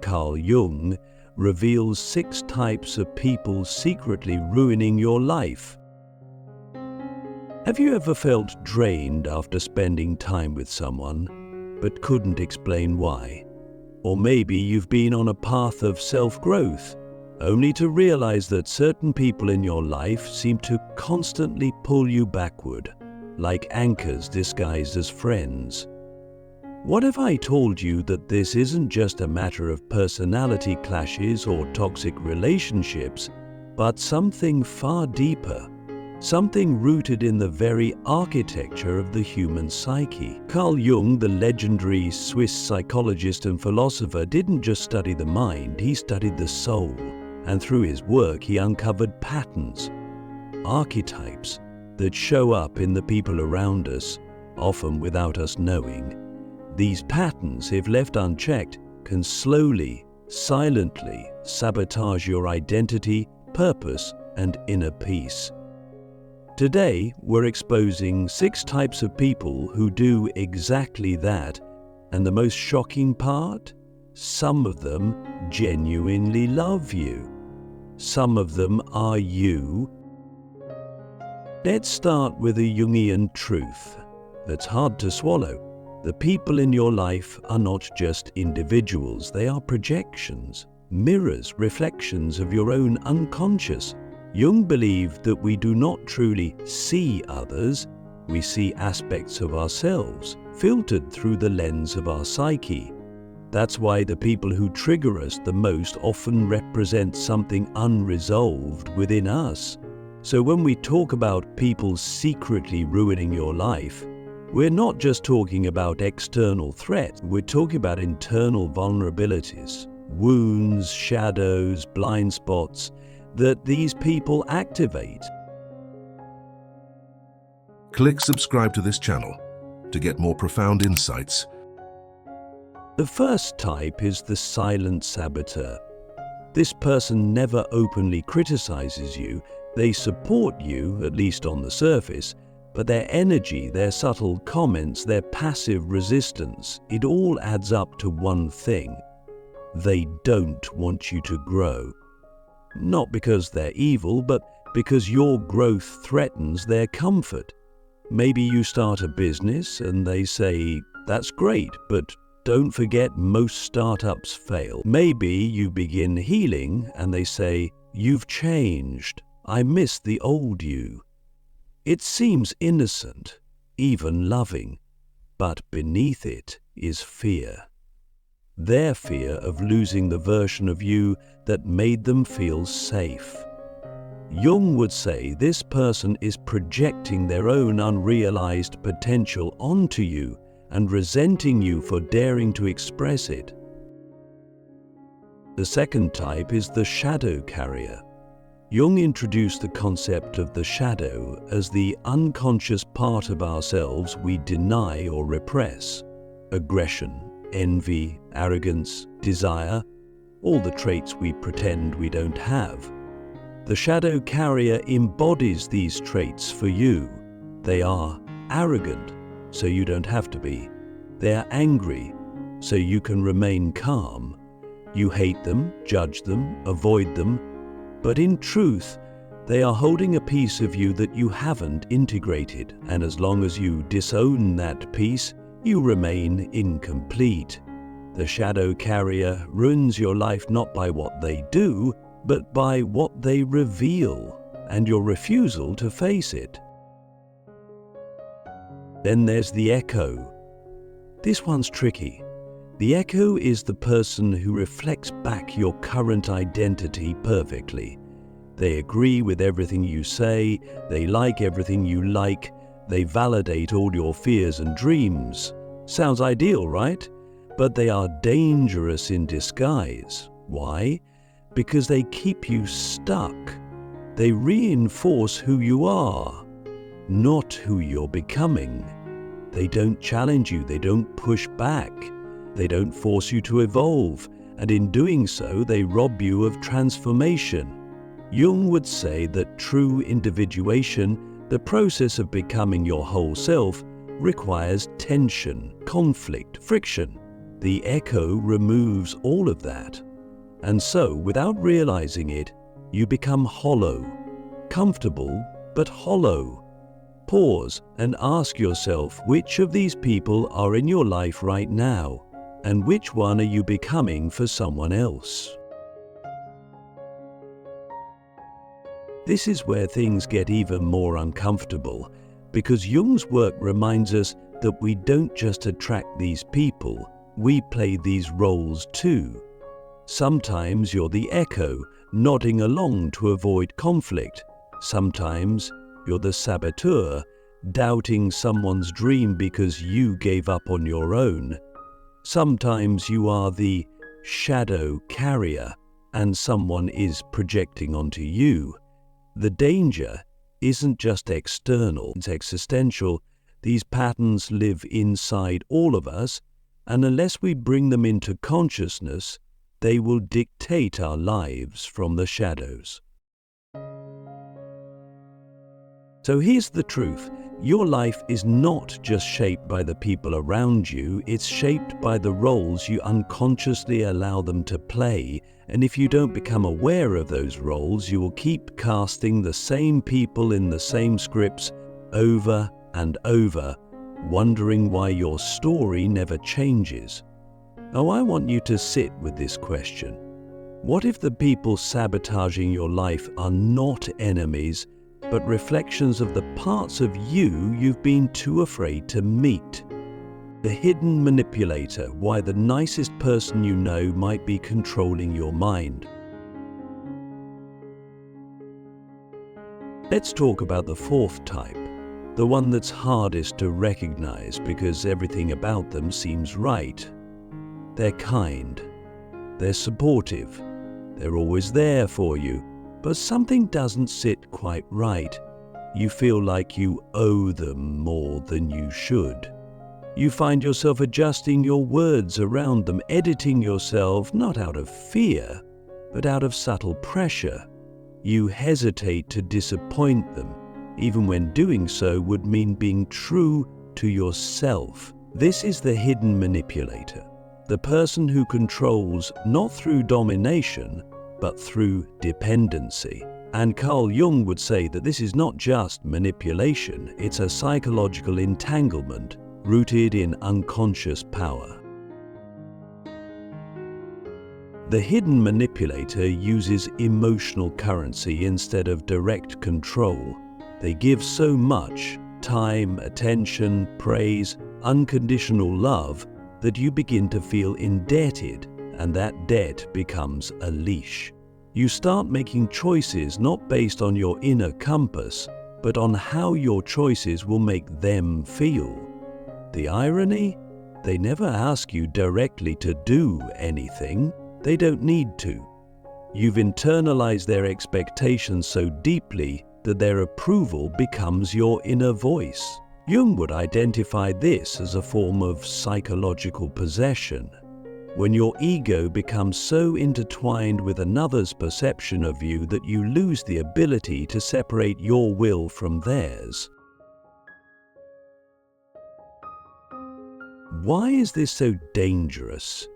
Carl Jung, reveals 6 types of people secretly ruining your life. Have you ever felt drained after spending time with someone, but couldn't explain why? Or maybe you've been on a path of self-growth, only to realize that certain people in your life seem to constantly pull you backward, like anchors disguised as friends. What if I told you that this isn't just a matter of personality clashes or toxic relationships, but something far deeper? Something rooted in the very architecture of the human psyche. Carl Jung, the legendary Swiss psychologist and philosopher, didn't just study the mind, he studied the soul. And through his work, he uncovered patterns, archetypes, that show up in the people around us, often without us knowing. These patterns, if left unchecked, can slowly, silently sabotage your identity, purpose, and inner peace. Today, we're exposing 6 types of people who do exactly that, and the most shocking part? Some of them genuinely love you. Some of them are you. Let's start with a Jungian truth that's hard to swallow. The people in your life are not just individuals, they are projections, mirrors, reflections of your own unconscious. Jung believed that we do not truly see others, we see aspects of ourselves, filtered through the lens of our psyche. That's why the people who trigger us the most often represent something unresolved within us. So when we talk about people secretly ruining your life, we're not just talking about external threats, we're talking about internal vulnerabilities, wounds, shadows, blind spots that these people activate. Click subscribe to this channel to get more profound insights. The first type is the silent saboteur. This person never openly criticizes you, they support you, at least on the surface, but their energy, their subtle comments, their passive resistance, it all adds up to one thing. They don't want you to grow. Not because they're evil, but because your growth threatens their comfort. Maybe you start a business and they say, "That's great, but don't forget most startups fail." Maybe you begin healing and they say, "You've changed. I miss the old you." It seems innocent, even loving, but beneath it is fear. Their fear of losing the version of you that made them feel safe. Jung would say this person is projecting their own unrealized potential onto you and resenting you for daring to express it. The second type is the shadow carrier. Jung introduced the concept of the shadow as the unconscious part of ourselves we deny or repress. Aggression, envy, arrogance, desire, all the traits we pretend we don't have. The shadow carrier embodies these traits for you. They are arrogant, so you don't have to be. They are angry, so you can remain calm. You hate them, judge them, avoid them, but in truth, they are holding a piece of you that you haven't integrated, and as long as you disown that piece, you remain incomplete. The shadow carrier ruins your life not by what they do, but by what they reveal, and your refusal to face it. Then there's the echo. This one's tricky. The echo is the person who reflects back your current identity perfectly. They agree with everything you say, they like everything you like, they validate all your fears and dreams. Sounds ideal, right? But they are dangerous in disguise. Why? Because they keep you stuck. They reinforce who you are, not who you're becoming. They don't challenge you, they don't push back. They don't force you to evolve, and in doing so, they rob you of transformation. Jung would say that true individuation, the process of becoming your whole self, requires tension, conflict, friction. The echo removes all of that. And so, without realizing it, you become hollow. Comfortable, but hollow. Pause and ask yourself which of these people are in your life right now, and which one are you becoming for someone else? This is where things get even more uncomfortable, because Jung's work reminds us that we don't just attract these people, we play these roles too. Sometimes you're the echo, nodding along to avoid conflict. Sometimes you're the saboteur, doubting someone's dream because you gave up on your own. Sometimes you are the shadow carrier, and someone is projecting onto you. The danger isn't just external, it's existential. These patterns live inside all of us, and unless we bring them into consciousness, they will dictate our lives from the shadows. So here's the truth. Your life is not just shaped by the people around you, it's shaped by the roles you unconsciously allow them to play. And if you don't become aware of those roles, you will keep casting the same people in the same scripts over and over, wondering why your story never changes. Now, I want you to sit with this question. What if the people sabotaging your life are not enemies, but reflections of the parts of you you've been too afraid to meet? The hidden manipulator, why the nicest person you know might be controlling your mind. Let's talk about the fourth type, the one that's hardest to recognize because everything about them seems right. They're kind, they're supportive, they're always there for you, but something doesn't sit quite right. You feel like you owe them more than you should. You find yourself adjusting your words around them, editing yourself not out of fear, but out of subtle pressure. You hesitate to disappoint them, even when doing so would mean being true to yourself. This is the hidden manipulator, the person who controls not through domination, but through dependency. And Carl Jung would say that this is not just manipulation, it's a psychological entanglement rooted in unconscious power. The hidden manipulator uses emotional currency instead of direct control. They give so much time, attention, praise, unconditional love that you begin to feel indebted, and that debt becomes a leash. You start making choices not based on your inner compass, but on how your choices will make them feel. The irony? They never ask you directly to do anything. They don't need to. You've internalized their expectations so deeply that their approval becomes your inner voice. Jung would identify this as a form of psychological possession. When your ego becomes so intertwined with another's perception of you that you lose the ability to separate your will from theirs. Why is this so dangerous?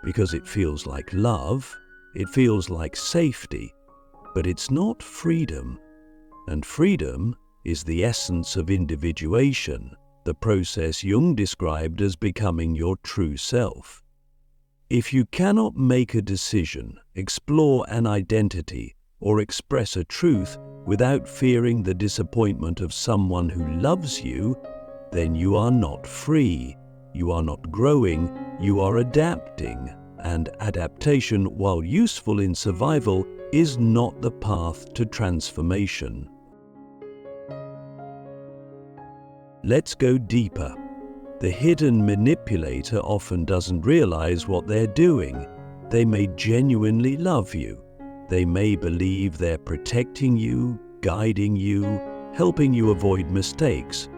Because it feels like love, it feels like safety, but it's not freedom. And freedom is the essence of individuation, the process Jung described as becoming your true self. If you cannot make a decision, explore an identity, or express a truth without fearing the disappointment of someone who loves you, then you are not free. You are not growing, you are adapting, and adaptation, while useful in survival, is not the path to transformation. Let's go deeper. The hidden manipulator often doesn't realize what they're doing. They may genuinely love you. They may believe they're protecting you, guiding you, helping you avoid mistakes.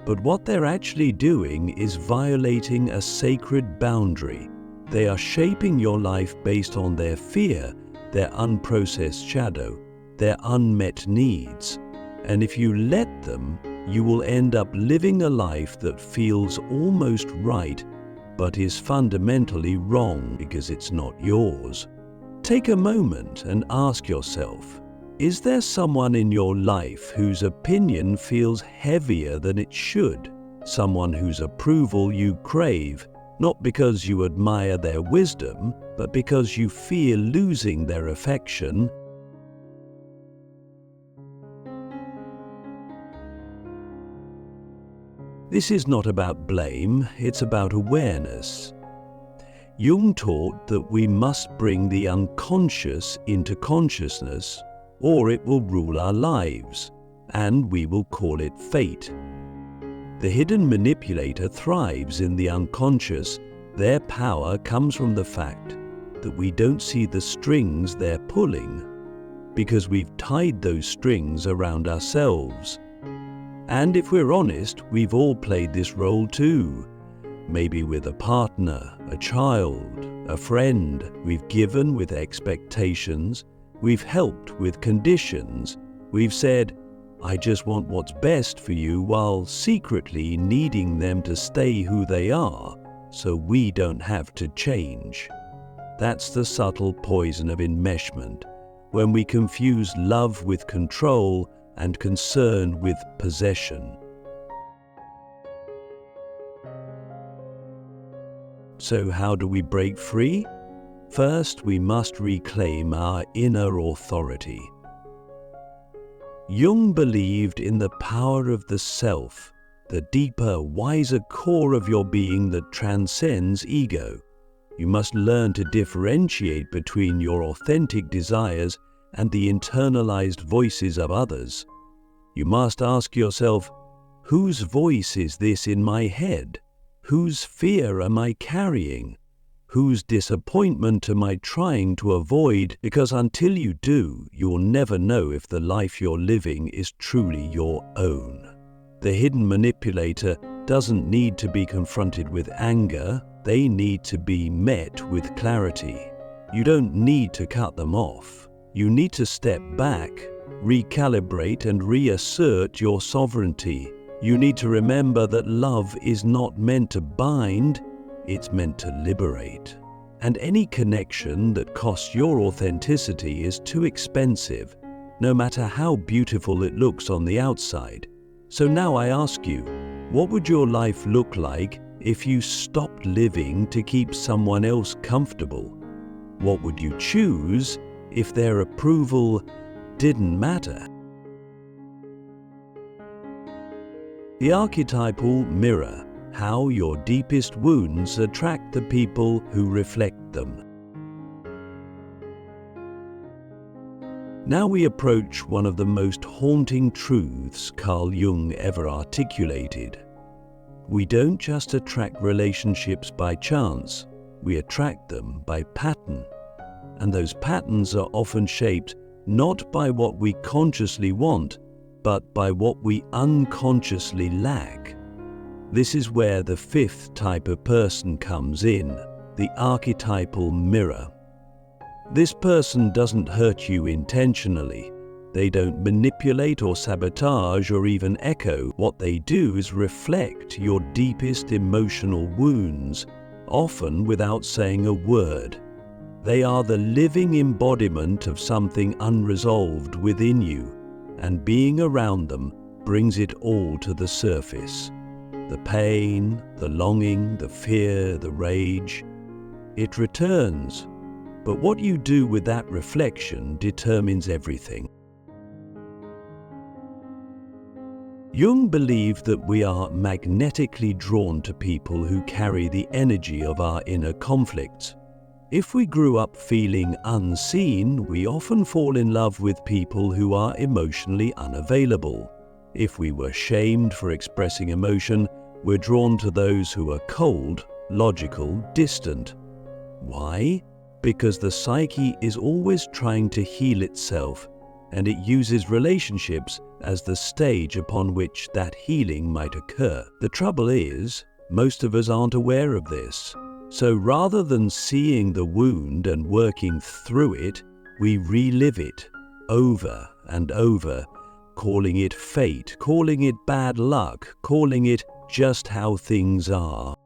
But what they're actually doing is violating a sacred boundary. They are shaping your life based on their fear, their unprocessed shadow, their unmet needs. And if you let them, you will end up living a life that feels almost right, but is fundamentally wrong because it's not yours. Take a moment and ask yourself, is there someone in your life whose opinion feels heavier than it should? Someone whose approval you crave, not because you admire their wisdom, but because you fear losing their affection? This is not about blame, it's about awareness. Jung taught that we must bring the unconscious into consciousness, or it will rule our lives, and we will call it fate. The hidden manipulator thrives in the unconscious. Their power comes from the fact that we don't see the strings they're pulling, because we've tied those strings around ourselves. And if we're honest, we've all played this role too. Maybe with a partner, a child, a friend. We've given with expectations. We've helped with conditions. We've said, I just want what's best for you, while secretly needing them to stay who they are, so we don't have to change. That's the subtle poison of enmeshment, when we confuse love with control and concern with possession. So how do we break free? First, we must reclaim our inner authority. Jung believed in the power of the self, the deeper, wiser core of your being that transcends ego. You must learn to differentiate between your authentic desires and the internalized voices of others. You must ask yourself, whose voice is this in my head? Whose fear am I carrying? Whose disappointment am I trying to avoid? Because until you do, you'll never know if the life you're living is truly your own. The hidden manipulator doesn't need to be confronted with anger. They need to be met with clarity. You don't need to cut them off. You need to step back, recalibrate, and reassert your sovereignty. You need to remember that love is not meant to bind, it's meant to liberate. And any connection that costs your authenticity is too expensive, no matter how beautiful it looks on the outside. So now I ask you, what would your life look like if you stopped living to keep someone else comfortable? What would you choose if their approval didn't matter? The archetypal mirror, how your deepest wounds attract the people who reflect them. Now we approach one of the most haunting truths Carl Jung ever articulated. We don't just attract relationships by chance, we attract them by pattern. And those patterns are often shaped not by what we consciously want, but by what we unconsciously lack. This is where the fifth type of person comes in, the archetypal mirror. This person doesn't hurt you intentionally. They don't manipulate or sabotage or even echo. What they do is reflect your deepest emotional wounds, often without saying a word. They are the living embodiment of something unresolved within you, and being around them brings it all to the surface. The pain, the longing, the fear, the rage. It returns, but what you do with that reflection determines everything. Jung believed that we are magnetically drawn to people who carry the energy of our inner conflicts. If we grew up feeling unseen, we often fall in love with people who are emotionally unavailable. If we were shamed for expressing emotion, we're drawn to those who are cold, logical, distant. Why? Because the psyche is always trying to heal itself, and it uses relationships as the stage upon which that healing might occur. The trouble is, most of us aren't aware of this. So rather than seeing the wound and working through it, we relive it over and over, calling it fate, calling it bad luck, calling it just how things are.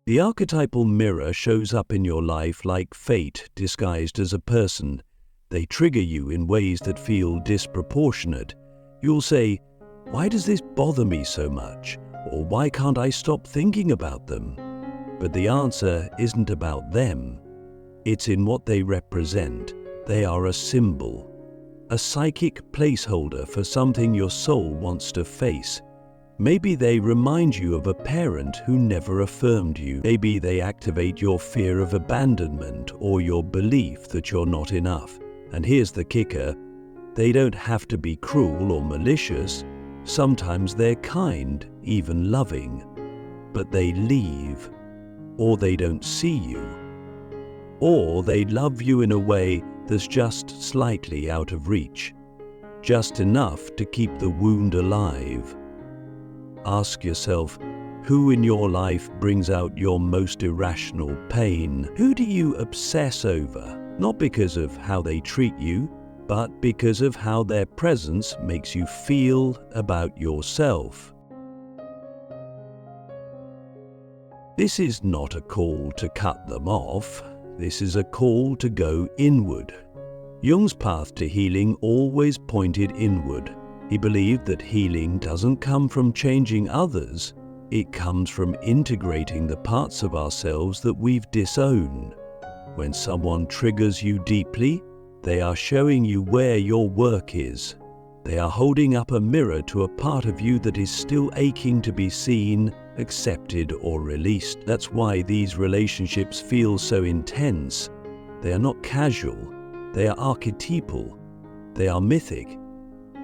The archetypal mirror shows up in your life like fate disguised as a person. They trigger you in ways that feel disproportionate. You'll say, "Why does this bother me so much?" Or "Why can't I stop thinking about them?" But the answer isn't about them. It's in what they represent. They are a symbol, a psychic placeholder for something your soul wants to face. Maybe they remind you of a parent who never affirmed you. Maybe they activate your fear of abandonment or your belief that you're not enough. And here's the kicker: they don't have to be cruel or malicious. Sometimes they're kind, even loving. But they leave, or they don't see you, or they love you in a way that's just slightly out of reach, just enough to keep the wound alive. Ask yourself, who in your life brings out your most irrational pain? Who do you obsess over? Not because of how they treat you, but because of how their presence makes you feel about yourself. This is not a call to cut them off. This is a call to go inward. Jung's path to healing always pointed inward. He believed that healing doesn't come from changing others. It comes from integrating the parts of ourselves that we've disowned. When someone triggers you deeply, they are showing you where your work is. They are holding up a mirror to a part of you that is still aching to be seen, accepted, or released. That's why these relationships feel so intense. They are not casual. They are archetypal. They are mythic.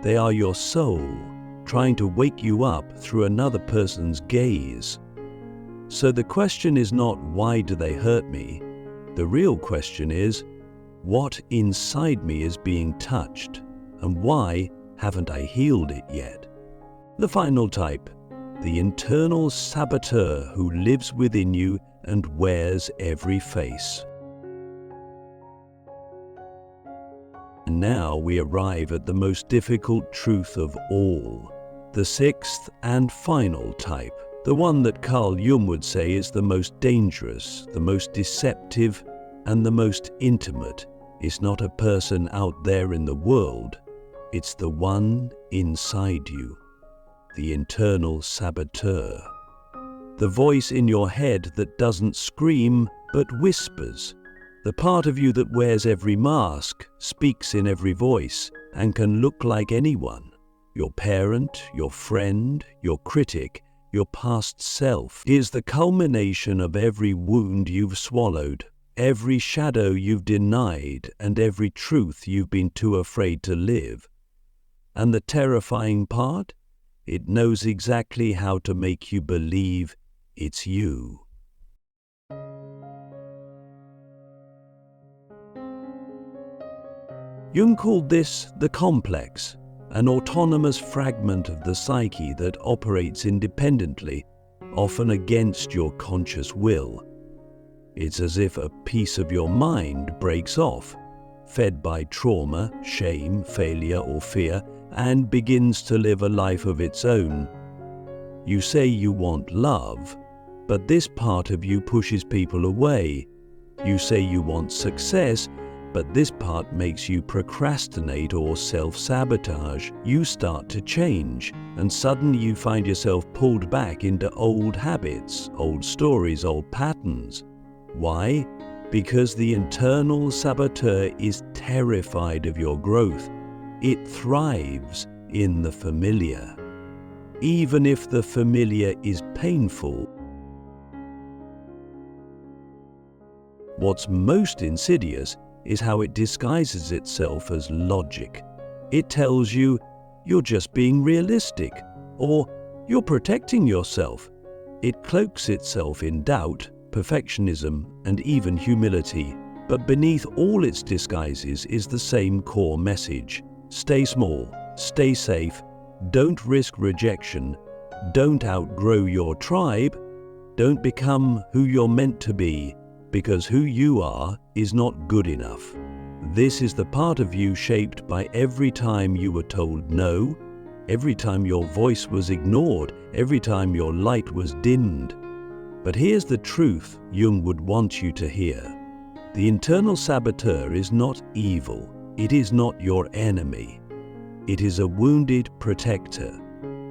They are your soul trying to wake you up through another person's gaze. So the question is not, why do they hurt me? The real question is, what inside me is being touched, and why haven't I healed it yet? The final type, the internal saboteur who lives within you and wears every face. And now we arrive at the most difficult truth of all, the sixth and final type, the one that Carl Jung would say is the most dangerous, the most deceptive, and the most intimate. It's not a person out there in the world, it's the one inside you, the internal saboteur. The voice in your head that doesn't scream but whispers. The part of you that wears every mask, speaks in every voice, and can look like anyone. Your parent, your friend, your critic, your past self. Here's the culmination of every wound you've swallowed, every shadow you've denied, and every truth you've been too afraid to live. And the terrifying part? It knows exactly how to make you believe it's you. Jung called this the complex, an autonomous fragment of the psyche that operates independently, often against your conscious will. It's as if a piece of your mind breaks off, fed by trauma, shame, failure, or fear, and begins to live a life of its own. You say you want love, but this part of you pushes people away. You say you want success, but this part makes you procrastinate or self-sabotage. You start to change, and suddenly you find yourself pulled back into old habits, old stories, old patterns. Why? Because the internal saboteur is terrified of your growth. It thrives in the familiar. Even if the familiar is painful. What's most insidious is how it disguises itself as logic. It tells you you're just being realistic, or you're protecting yourself. It cloaks itself in doubt, perfectionism, and even humility. But beneath all its disguises is the same core message. Stay small, stay safe, don't risk rejection, don't outgrow your tribe, don't become who you're meant to be, because who you are is not good enough. This is the part of you shaped by every time you were told no, every time your voice was ignored, every time your light was dimmed. But here's the truth Jung would want you to hear. The internal saboteur is not evil. It is not your enemy. It is a wounded protector.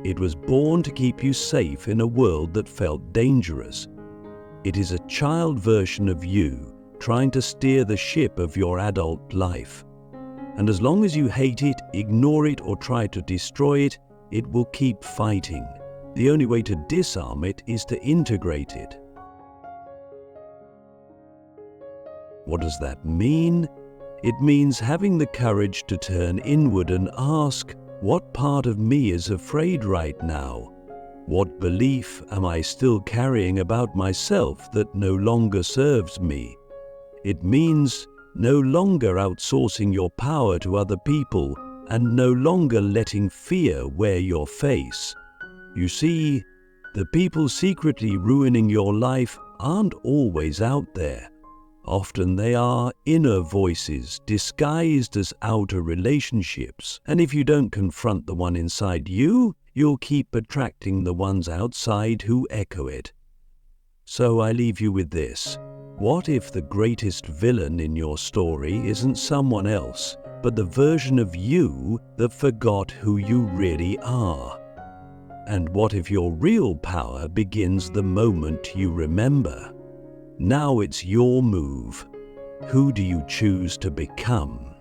It was born to keep you safe in a world that felt dangerous. It is a child version of you trying to steer the ship of your adult life. And as long as you hate it, ignore it, or try to destroy it, it will keep fighting. The only way to disarm it is to integrate it. What does that mean? It means having the courage to turn inward and ask, what part of me is afraid right now? What belief am I still carrying about myself that no longer serves me? It means no longer outsourcing your power to other people and no longer letting fear wear your face. You see, the people secretly ruining your life aren't always out there. Often they are inner voices disguised as outer relationships, and if you don't confront the one inside you, you'll keep attracting the ones outside who echo it. So I leave you with this. What if the greatest villain in your story isn't someone else, but the version of you that forgot who you really are? And what if your real power begins the moment you remember? Now it's your move. Who do you choose to become?